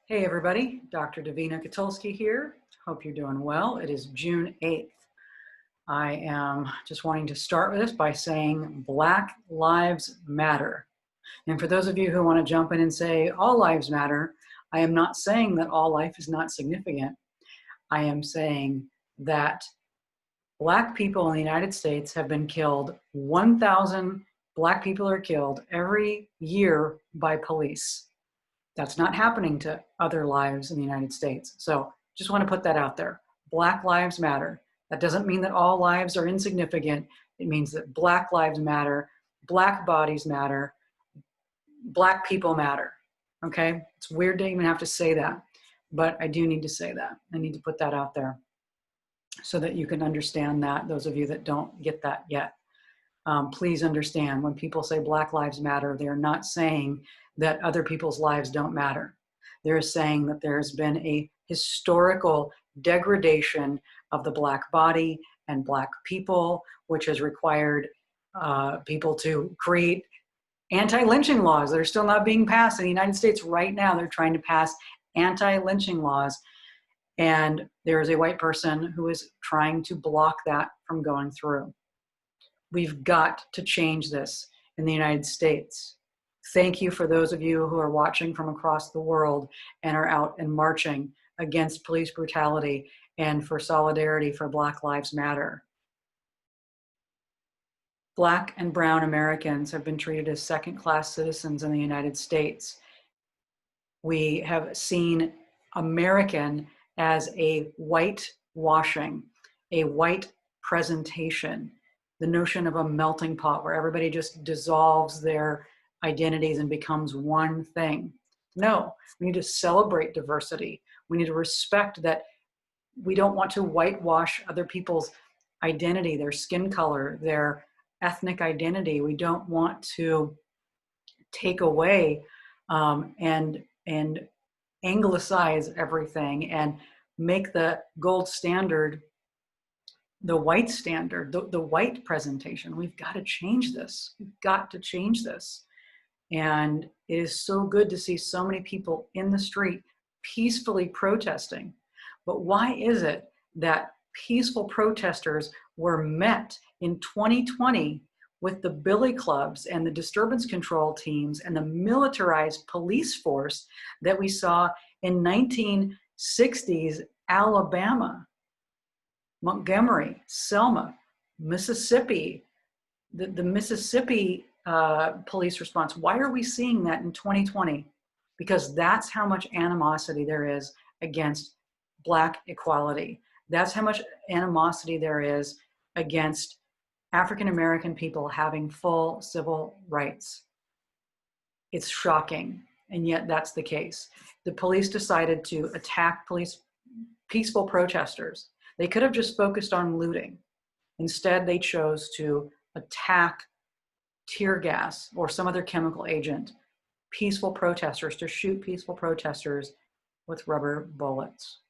Hey everybody, Dr. Davina Katulski here. Hope you're doing well. It is June 8th. I am just wanting to start with this by saying Black Lives Matter. And for those of you who want to jump in and say all lives matter, I am not saying that all life is not significant. I am saying that Black people in the United States have been killed. 1,000 Black people are killed every year by police. That's not happening to other lives in the United States. So just want to put that out there. Black lives matter. That doesn't mean that all lives are insignificant. It means that Black lives matter, Black bodies matter, Black people matter. Okay? It's weird to even have to say that, but I do need to say that. I need to put that out there so that you can understand that, those of you that don't get that yet. Please understand, when people say Black Lives Matter, they're not saying that other people's lives don't matter. They're saying that there's been a historical degradation of the Black body and Black people, which has required people to create anti-lynching laws that are still not being passed in the United States right now. They're trying to pass anti-lynching laws, and there is a white person who is trying to block that from going through. We've got to change this in the United States. Thank you for those of you who are watching from across the world and are out and marching against police brutality and for solidarity for Black Lives Matter. Black and brown Americans have been treated as second-class citizens in the United States. We have seen American as a whitewashing, a white presentation, the notion of a melting pot where everybody just dissolves their identities and becomes one thing. No, we need to celebrate diversity. We need to respect that we don't want to whitewash other people's identity, their skin color, their ethnic identity. We don't want to take away and anglicize everything and make the gold standard the white standard, the white presentation. We've got to change this. We've got to change this. And it is so good to see so many people in the street peacefully protesting. But why is it that peaceful protesters were met in 2020 with the billy clubs and the disturbance control teams and the militarized police force that we saw in 1960s Alabama, Montgomery, Selma, Mississippi, the Mississippi police response? Why are we seeing that in 2020? Because that's how much animosity there is against Black equality. That's how much animosity there is against African American people having full civil rights. It's shocking, and yet that's the case. The police decided to attack peaceful protesters. They could have just focused on looting. Instead, they chose to attack tear gas or some other chemical agent, peaceful protesters, to shoot peaceful protesters with rubber bullets.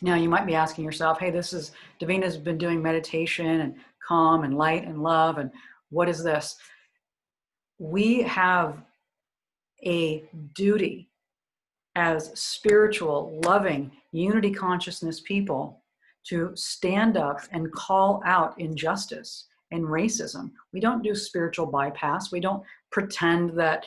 Now, you might be asking yourself, hey, Davina's been doing meditation and calm and light and love, and what is this? We have a duty as spiritual, loving, unity consciousness people to stand up and call out injustice and racism. We don't do spiritual bypass. We don't pretend that,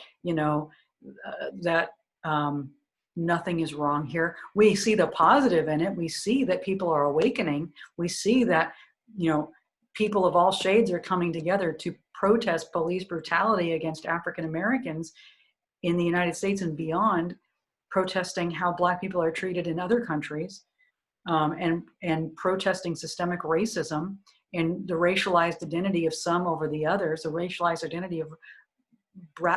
nothing is wrong here. We see the positive in it. We see that people are awakening. We see that, people of all shades are coming together to protest police brutality against African Americans in the United States and beyond, protesting how Black people are treated in other countries, and protesting systemic racism and the racialized identity of some over the others, the racialized identity of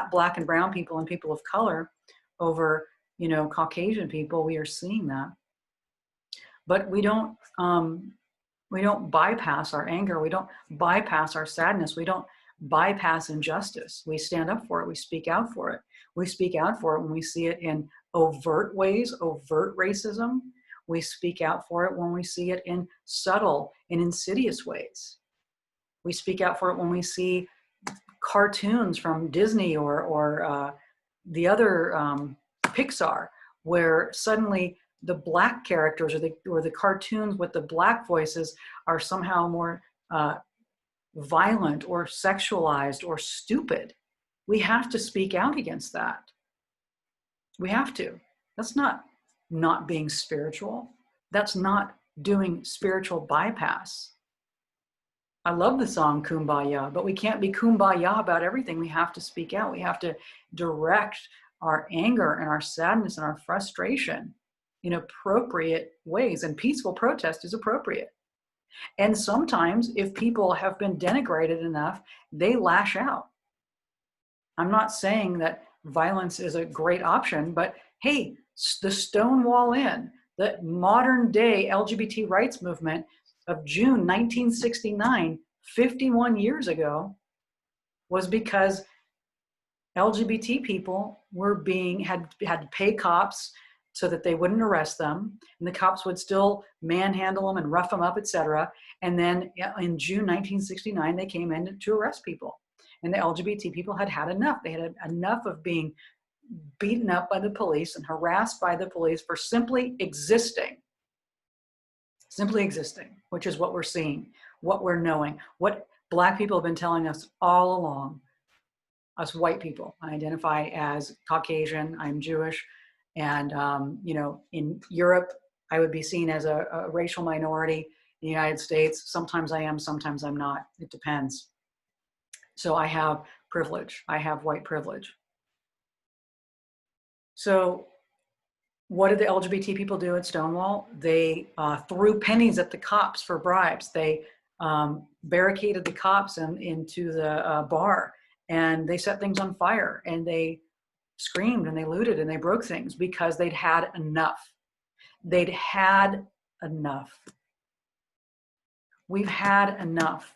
Black and brown people and people of color over, Caucasian people. We are seeing that. But we don't bypass our anger. We don't bypass our sadness. We don't bypass injustice. We stand up for it. We speak out for it. We speak out for it when we see it in overt ways, overt racism. We speak out for it when we see it in subtle and insidious ways. We speak out for it when we see cartoons from Disney or the other Pixar where suddenly the black characters or the cartoons with the black voices are somehow more violent or sexualized or stupid. We have to speak out against that. We have to. That's not being spiritual. That's not doing spiritual bypass. I love the song Kumbaya, but we can't be kumbaya about everything. We have to speak out. We have to direct our anger and our sadness and our frustration in appropriate ways. And peaceful protest is appropriate. And sometimes if people have been denigrated enough, they lash out. I'm not saying that violence is a great option, but hey, the Stonewall Inn, the modern day LGBT rights movement of June 1969, 51 years ago, was because LGBT people were had to pay cops so that they wouldn't arrest them, and the cops would still manhandle them and rough them up, etc. And then in June 1969, they came in to arrest people. And the LGBT people had had enough. They had enough of being beaten up by the police and harassed by the police for simply existing. Simply existing, which is what we're seeing, what we're knowing, what Black people have been telling us all along. Us white people, I identify as Caucasian, I'm Jewish, and in Europe, I would be seen as a racial minority. In the United States, sometimes I am, sometimes I'm not. It depends. So I have privilege. I have white privilege. So what did the LGBT people do at Stonewall? They threw pennies at the cops for bribes. They barricaded the cops into the bar, and they set things on fire, and they screamed and they looted and they broke things because they'd had enough. They'd had enough. We've had enough.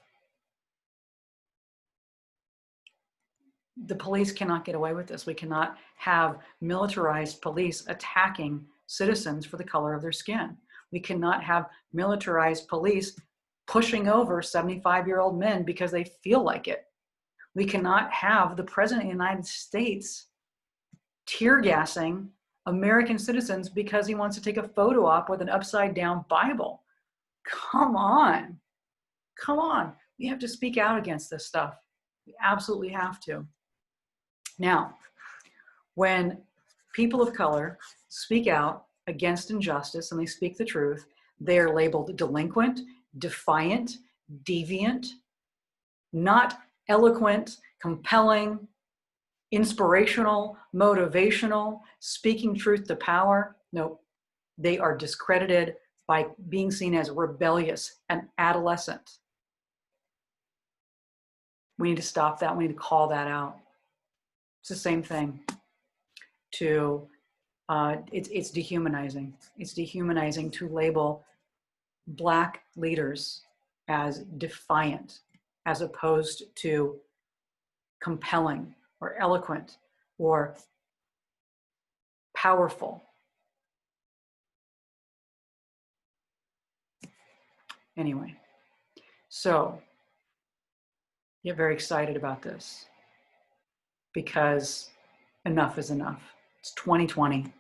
The police cannot get away with this. We cannot have militarized police attacking citizens for the color of their skin. We cannot have militarized police pushing over 75-year-old men because they feel like it. We cannot have the President of the United States tear gassing American citizens because he wants to take a photo op with an upside down Bible. Come on. Come on. We have to speak out against this stuff. We absolutely have to. Now, when people of color speak out against injustice and they speak the truth, they are labeled delinquent, defiant, deviant, not eloquent, compelling, inspirational, motivational, speaking truth to power. No, they are discredited by being seen as rebellious and adolescent. We need to stop that. We need to call that out. It's the same thing. It's dehumanizing. It's dehumanizing to label Black leaders as defiant, as opposed to compelling or eloquent or powerful. Anyway, so get very excited about this because enough is enough. It's 2020.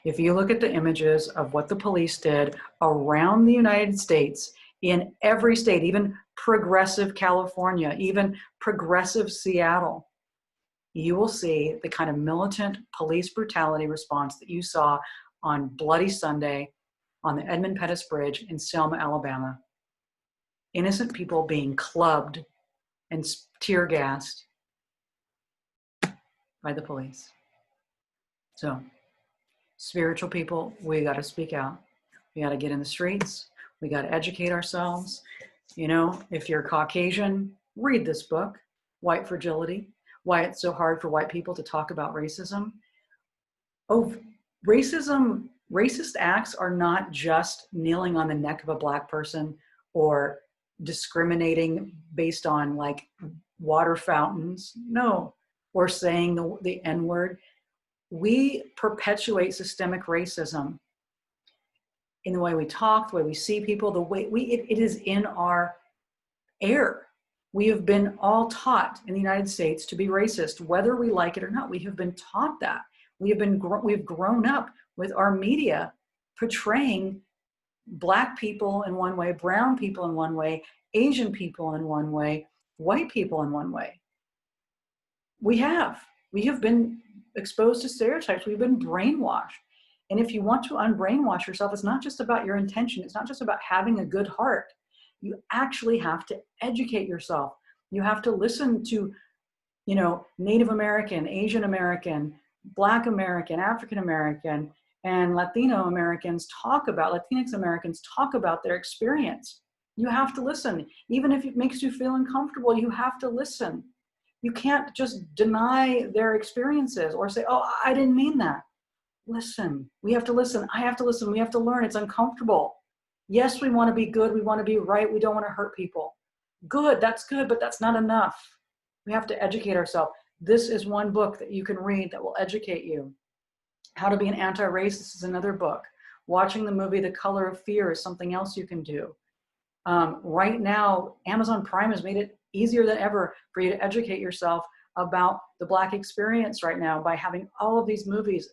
If you look at the images of what the police did around the United States, in every state, even progressive California, even progressive Seattle, you will see the kind of militant police brutality response that you saw on Bloody Sunday on the Edmund Pettus Bridge in Selma, Alabama. Innocent people being clubbed and tear gassed by the police. So, spiritual people, we got to speak out. We got to get in the streets. We got to educate ourselves. You know, if you're Caucasian, read this book, White Fragility, Why It's So Hard for White People to Talk About Racism. Oh, racist acts are not just kneeling on the neck of a Black person or discriminating based on like water fountains. No, or saying the N-word. We perpetuate systemic racism in the way we talk, the way we see people, the way it is in our air. We have been all taught in the United States to be racist, whether we like it or not. We have been taught that. We've grown up with our media portraying Black people in one way, brown people in one way, Asian people in one way, white people in one way. We have been exposed to stereotypes. We've been brainwashed. And if you want to unbrainwash yourself, it's not just about your intention. It's not just about having a good heart. You actually have to educate yourself. You have to listen to, Native American, Asian American, Black American, African American, and Latino Americans Latinx Americans talk about their experience. You have to listen. Even if it makes you feel uncomfortable, you have to listen. You can't just deny their experiences or say, oh, I didn't mean that. Listen. We have to listen. I have to listen. We have to learn. It's uncomfortable. Yes, we want to be good. We want to be right. We don't want to hurt people. Good. That's good, but that's not enough. We have to educate ourselves. This is one book that you can read that will educate you. How to Be an Anti-Racist is another book. Watching the movie The Color of Fear is something else you can do. Right now, Amazon Prime has made it easier than ever for you to educate yourself about the Black experience right now by having all of these movies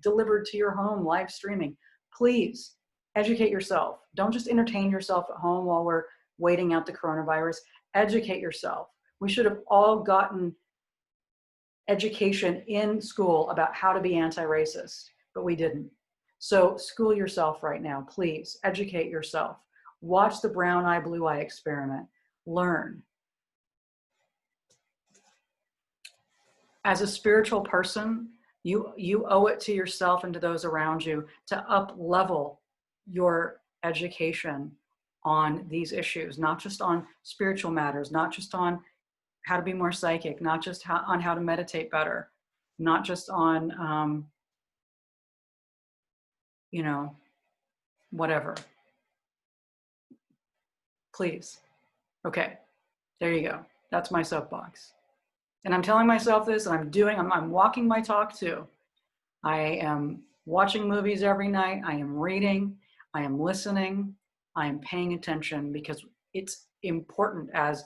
delivered to your home, live streaming. Please educate yourself. Don't just entertain yourself at home while we're waiting out the coronavirus. Educate yourself. We should have all gotten education in school about how to be anti-racist, but we didn't. So school yourself right now, please. Educate yourself. Watch the brown eye, blue eye experiment. Learn. As a spiritual person, you owe it to yourself and to those around you to up-level your education on these issues, not just on spiritual matters, not just on how to be more psychic, not just on how to meditate better, not just on, whatever. Please. Okay, there you go. That's my soapbox. And I'm telling myself this, and I'm walking my talk too. I am watching movies every night. I am reading. I am listening. I am paying attention because it's important as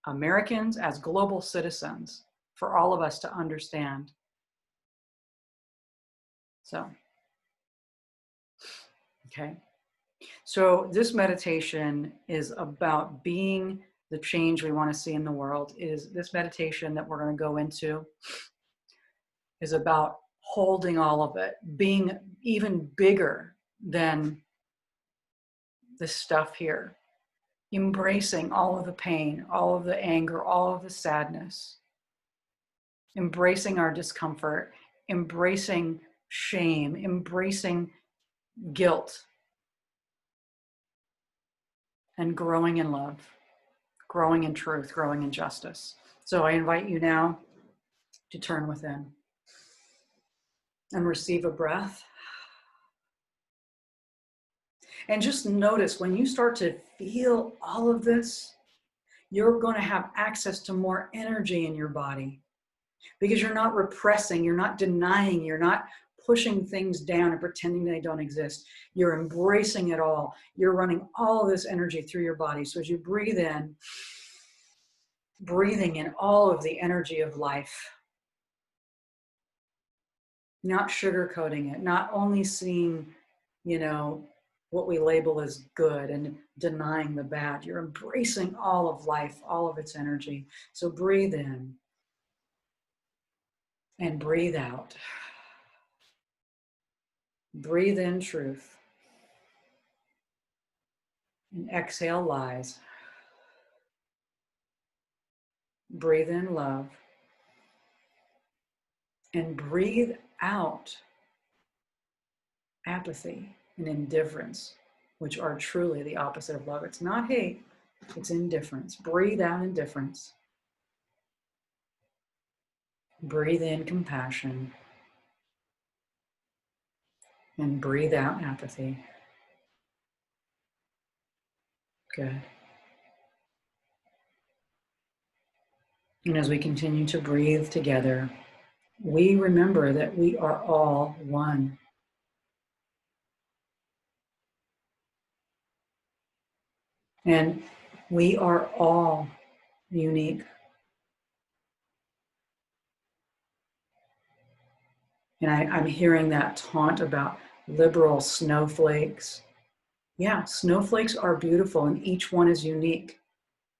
Americans, as global citizens, for all of us to understand. So, okay. So this meditation is about being the change we want to see in the world. This meditation that we're going to go into is about holding all of it, being even bigger than the stuff here, embracing all of the pain, all of the anger, all of the sadness, embracing our discomfort, embracing shame, embracing guilt, and growing in love, growing in truth, growing in justice. So I invite you now to turn within and receive a breath. And just notice when you start to feel all of this, you're going to have access to more energy in your body because you're not repressing, you're not denying, you're not pushing things down and pretending they don't exist. You're embracing it all. You're running all of this energy through your body. So as you breathe in, breathing in all of the energy of life, not sugarcoating it, not only seeing, what we label as good and denying the bad. You're embracing all of life, all of its energy. So breathe in and breathe out. Breathe in truth and exhale lies. Breathe in love and breathe out apathy and indifference, which are truly the opposite of love. It's not hate, it's indifference. Breathe out indifference. Breathe in compassion and breathe out apathy. Good. And as we continue to breathe together, we remember that we are all one. And we are all unique. And I'm hearing that taunt about liberal snowflakes. Yeah, snowflakes are beautiful and each one is unique.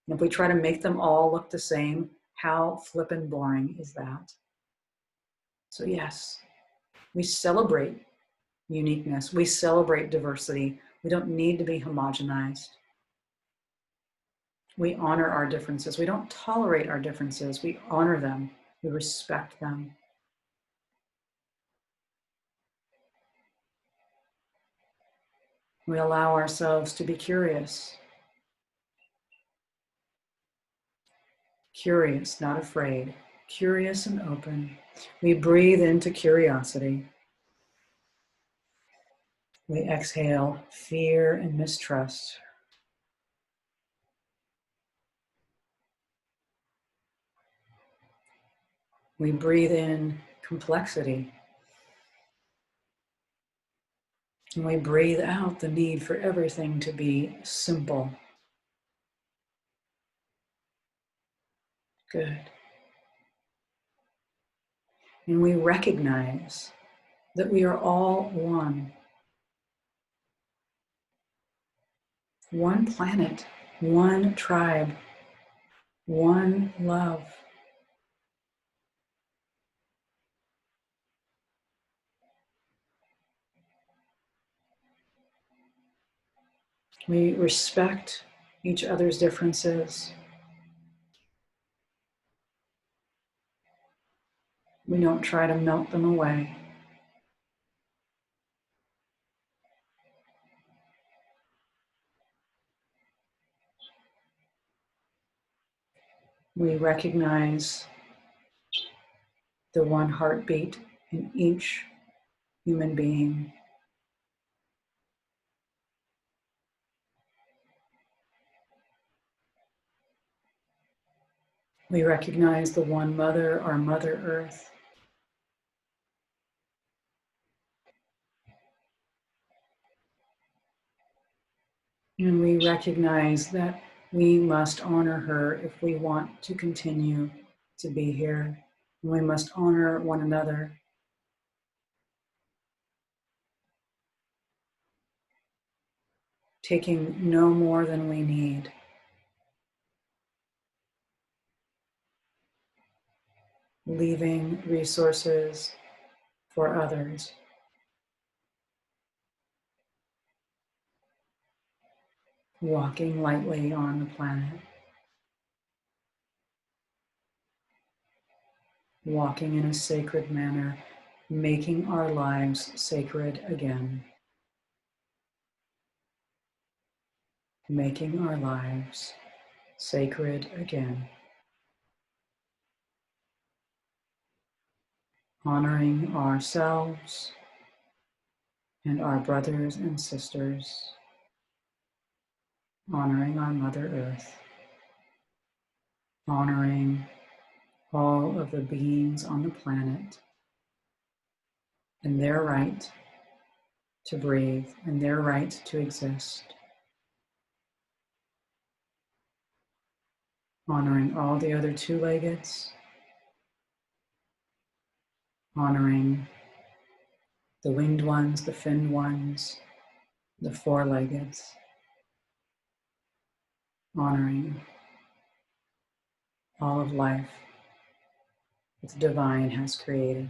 And if we try to make them all look the same, how flippin' boring is that? So, yes, we celebrate uniqueness, we celebrate diversity. We don't need to be homogenized. We honor our differences. We don't tolerate our differences, we honor them, we respect them. We allow ourselves to be curious. Curious, not afraid. Curious and open. We breathe into curiosity. We exhale fear and mistrust. We breathe in complexity. And we breathe out the need for everything to be simple. Good. And we recognize that we are all one. One planet, one tribe, one love. We respect each other's differences. We don't try to melt them away. We recognize the one heartbeat in each human being. We recognize the one mother, our Mother Earth. And we recognize that we must honor her if we want to continue to be here. And we must honor one another. Taking no more than we need. Leaving resources for others. Walking lightly on the planet. Walking in a sacred manner, making our lives sacred again. Making our lives sacred again. Honoring ourselves and our brothers and sisters. Honoring our Mother Earth. Honoring all of the beings on the planet and their right to breathe and their right to exist. Honoring all the other two-leggeds. Honoring the winged ones, the finned ones, the four-leggeds. Honoring all of life that the divine has created.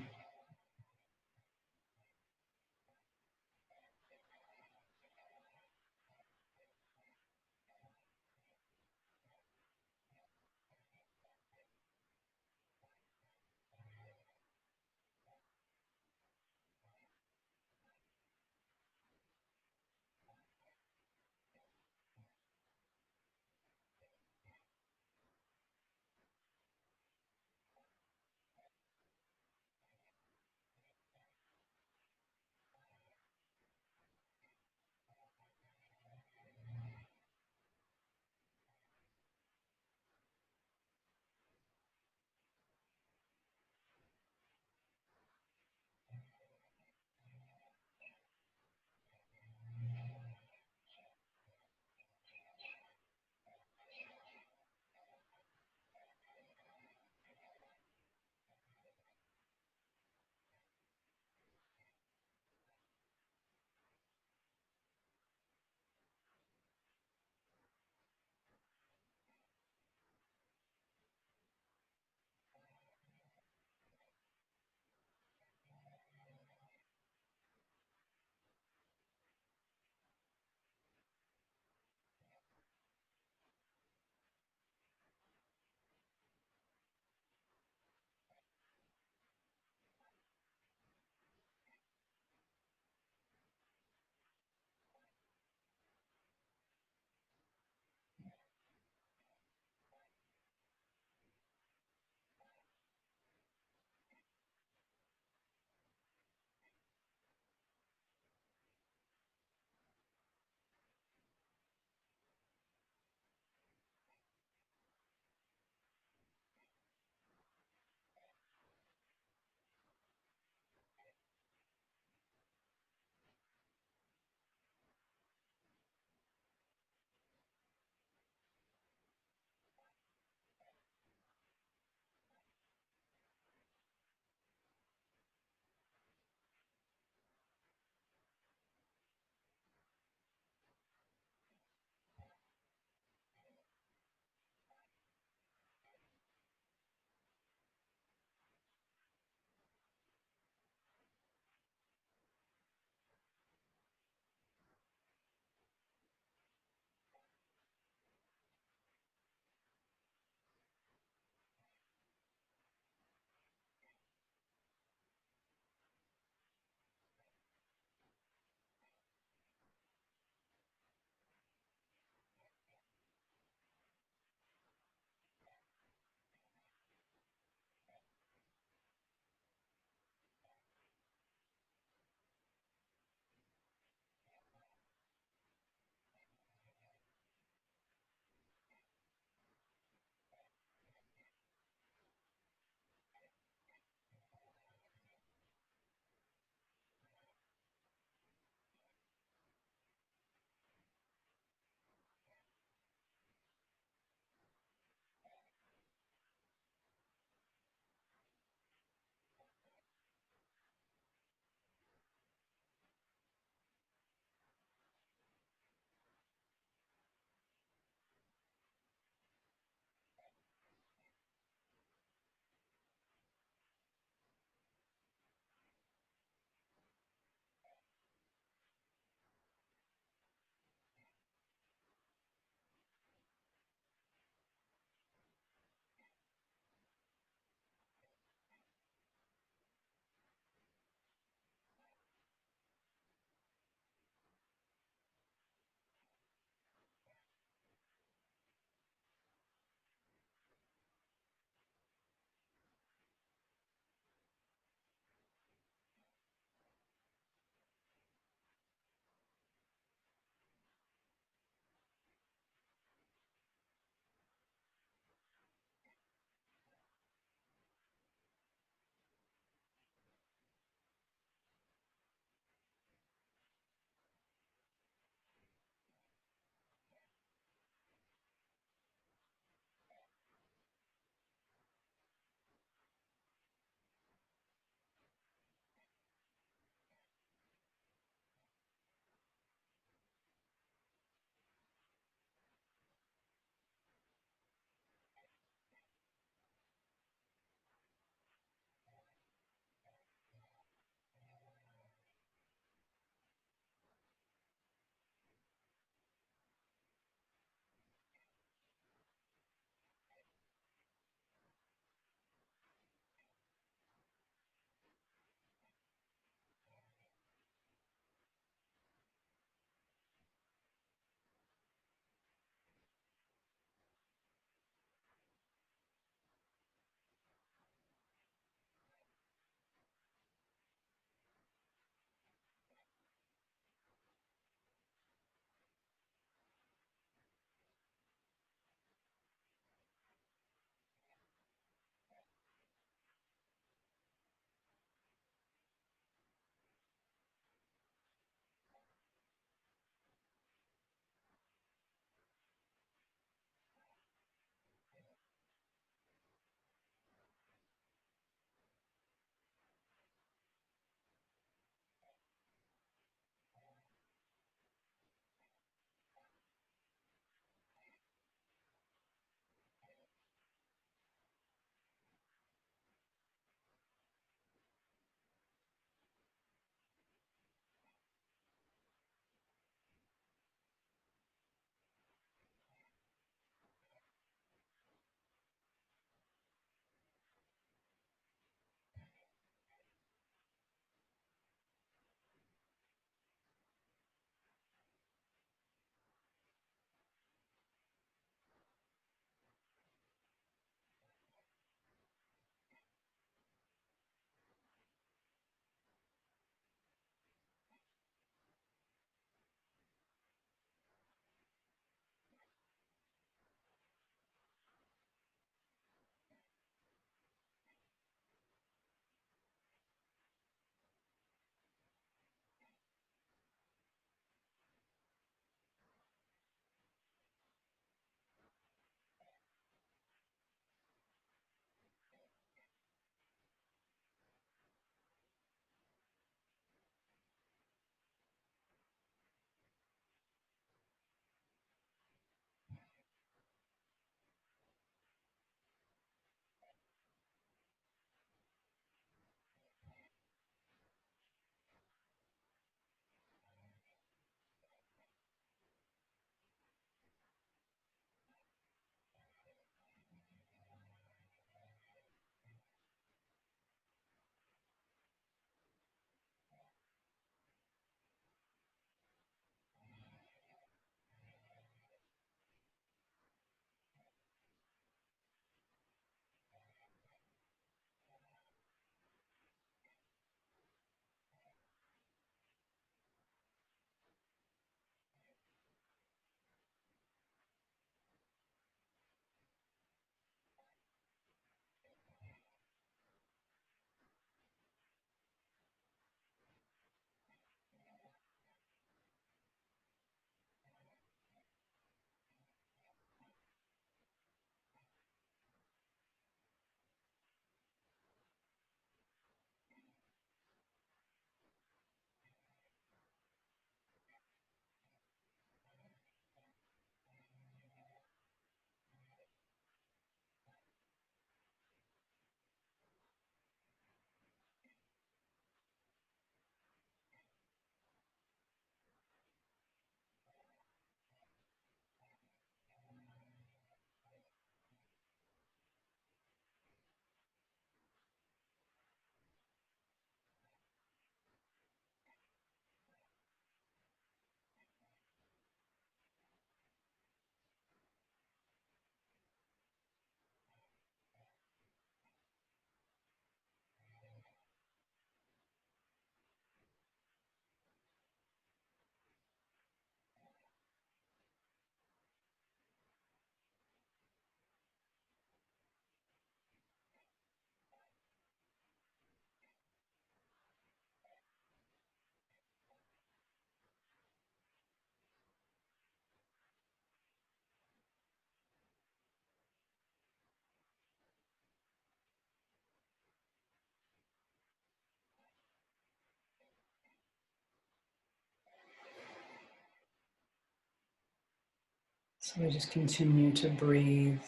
So we just continue to breathe,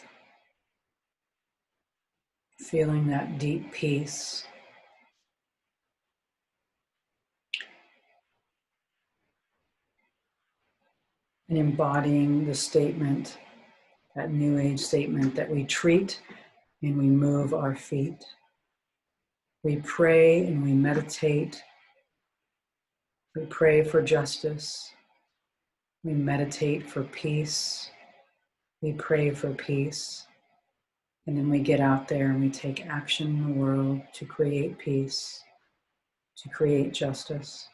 feeling that deep peace. And embodying the statement, that New Age statement, that we treat and we move our feet. We pray and we meditate. We pray for justice. We meditate for peace. We pray for peace. And then we get out there and we take action in the world to create peace, to create justice.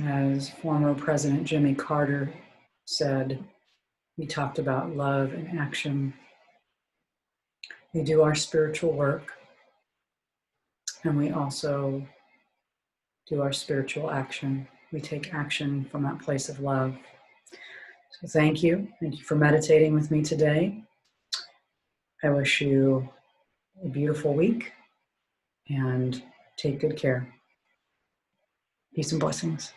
As former President Jimmy Carter said, we talked about love and action. We do our spiritual work, and we also do our spiritual action. We take action from that place of love. So thank you. Thank you for meditating with me today. I wish you a beautiful week and take good care. Peace and blessings.